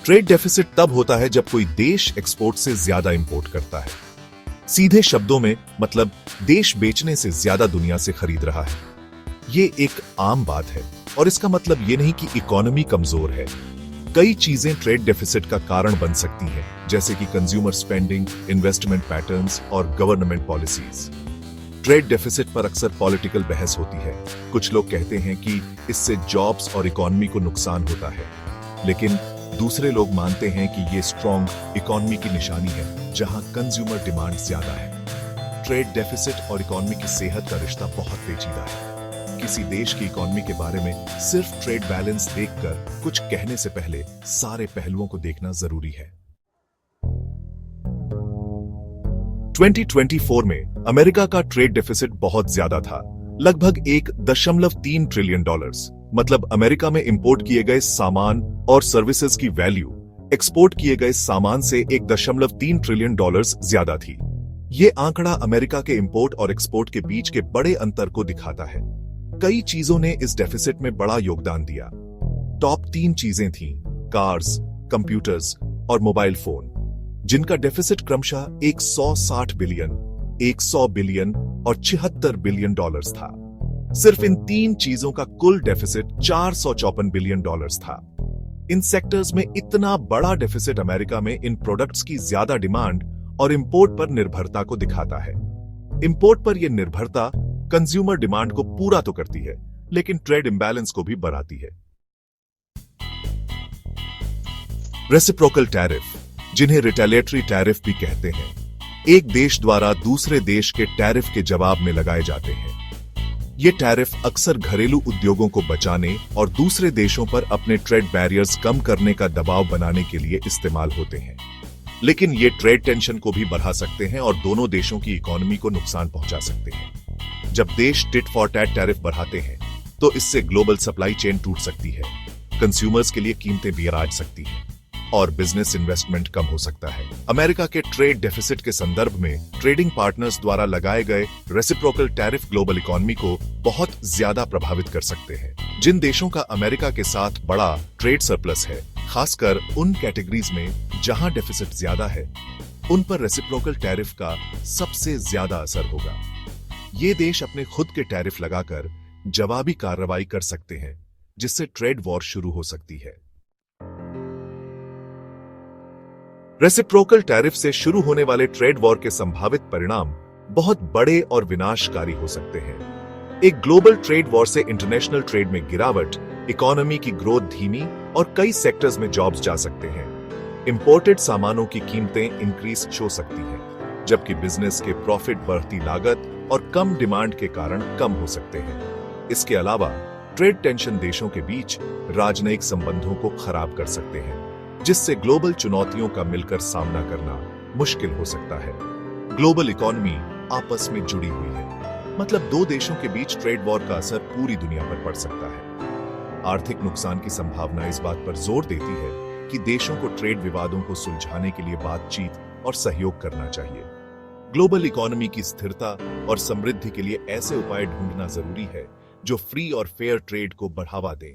Trade deficit तब होता है जब कोई देश एक्सपोर्ट से ज्यादा इंपोर्ट करता है। सीधे शब्दों में मतलब देश बेचने से ज्यादा दुनिया से खरीद रहा है। ये एक आम बात है और इसका मतलब ये नहीं कि इकोनॉमी कमजोर है। कई चीजें ट्रेड डेफिसिट का कारण बन सकती हैं, जैसे कि कंज्यूमर स्पेंडिंग, इन्वेस्टमेंट पैटर्न्स और गवर्नमेंट पॉलिसीज। ट्रेड डेफिसिट पर अक्सर पॉलिटिकल बहस होती है। कुछ लोग कहते हैं कि इससे जॉब्स और इकोनॉमी को नुकसान होता है, लेकिन दूसरे लोग मानते हैं कि ये स्ट्रॉन्ग इकोनॉमी की निशानी है जहां कंज्यूमर डिमांड ज्यादा है। ट्रेड डेफिसिट और इकोनॉमी की सेहत का रिश्ता बहुत पेचीदा है। किसी देश की इकोनॉमी के बारे में सिर्फ ट्रेड बैलेंस देखकर कुछ कहने से पहले सारे पहलुओं को देखना जरूरी है। 2024 में अमेरिका का ट्रेड डेफिसिट बहुत ज्यादा था, लगभग 1.3 ट्रिलियन डॉलर्स। मतलब अमेरिका में इंपोर्ट किए गए सामान और सर्विसेज की वैल्यू एक्सपोर्ट किए गए सामान से 1.3 ट्रिलियन डॉलर्स ज्यादा थी। यह आंकड़ा अमेरिका के इंपोर्ट और एक्सपोर्ट के बीच के बड़े अंतर को दिखाता है। कई चीजों ने इस डेफिसिट में बड़ा योगदान दिया। टॉप 3 चीजें थीं: कार्स, कंप्यूटर्स और मोबाइल फोन, जिनका डेफिसिट क्रमशः 160 बिलियन, 100 बिलियन और 76 बिलियन डॉलर्स था। सिर्फ इन 3 चीजों का कुल डेफिसिट 454 बिलियन डॉलर्स था। इन सेक्टर्स में इतना बड़ा डेफिसिट अमेरिका में इन प्रोडक्ट्स की ज्यादा डिमांड और इंपोर्ट पर निर्भरता को दिखाता है। इंपोर्ट पर यह निर्भरता कंज्यूमर डिमांड को पूरा तो करती है, लेकिन ट्रेड इंबैलेंस को भी बढ़ाती है। रेसिप्रोकल टैरिफ, जिन्हें रिटेलिएटरी टैरिफ भी कहते हैं, एक देश द्वारा दूसरे देश के टैरिफ के जवाब में लगाए जाते हैं। ये टैरिफ अक्सर घरेलू उद्योगों को बचाने और दूसरे देशों पर अपने ट्रेड बैरियर्स कम करने का दबाव बनाने के लिए इस्तेमाल होते हैं। लेकिन ये ट्रेड टेंशन को भी बढ़ा सकते हैं और दोनों देशों की इकोनॉमी को नुकसान पहुंचा सकते हैं। जब देश टिट फॉर टैट टैरिफ बढ़ाते हैं, तो इससे ग्लोबल सप्लाई चेन टूट सकती है, कंज्यूमर्स के लिए कीमतें भी बढ़ सकती हैं और बिजनेस इन्वेस्टमेंट कम हो सकता है। अमेरिका के ट्रेड डेफिसिट के संदर्भ में ट्रेडिंग पार्टनर्स द्वारा लगाए गए रेसिप्रोकल टैरिफ ग्लोबल इकोनॉमी को बहुत ज्यादा प्रभावित कर सकते हैं। जिन देशों का अमेरिका के साथ बड़ा ट्रेड सरप्लस है, खासकर उन कैटेगरीज में जहां डेफिसिट ज्यादा है, उन पर रेसिप्रोकल टैरिफ का सबसे ज्यादा असर होगा। ये देश अपने खुद के टैरिफ लगाकर जवाबी कार्रवाई कर सकते हैं, जिससे ट्रेड वॉर शुरू हो सकती है। रेसिप्रोकल टैरिफ से शुरू होने वाले ट्रेड वॉर के संभावित परिणाम बहुत बड़े और विनाशकारी हो सकते हैं। एक ग्लोबल ट्रेड वॉर से इंटरनेशनल ट्रेड में गिरावट, इकोनॉमी की ग्रोथ धीमी और कई सेक्टर्स में जॉब्स जा सकते हैं। इंपोर्टेड सामानों की कीमतें इंक्रीज हो सकती हैं, जबकि बिजनेस के प्रॉफिट बढ़ती लागत और कम डिमांड के कारण कम हो सकते हैं। इसके अलावा ट्रेड टेंशन देशों के बीच राजनयिक संबंधों को खराब कर सकते हैं, जिससे ग्लोबल चुनौतियों का मिलकर सामना करना मुश्किल हो सकता है। ग्लोबल इकोनॉमी आपस में जुड़ी हुई है, मतलब 2 देशों के बीच ट्रेड वॉर का असर पूरी दुनिया पर पड़ सकता है। आर्थिक नुकसान की संभावना इस बात पर जोर देती है कि देशों को ट्रेड विवादों को सुलझाने के लिए बातचीत और सहयोग करना चाहिए। ग्लोबल इकोनॉमी की स्थिरता और समृद्धि के लिए ऐसे उपाय ढूंढना जरूरी है जो फ्री और फेयर ट्रेड को बढ़ावा दें।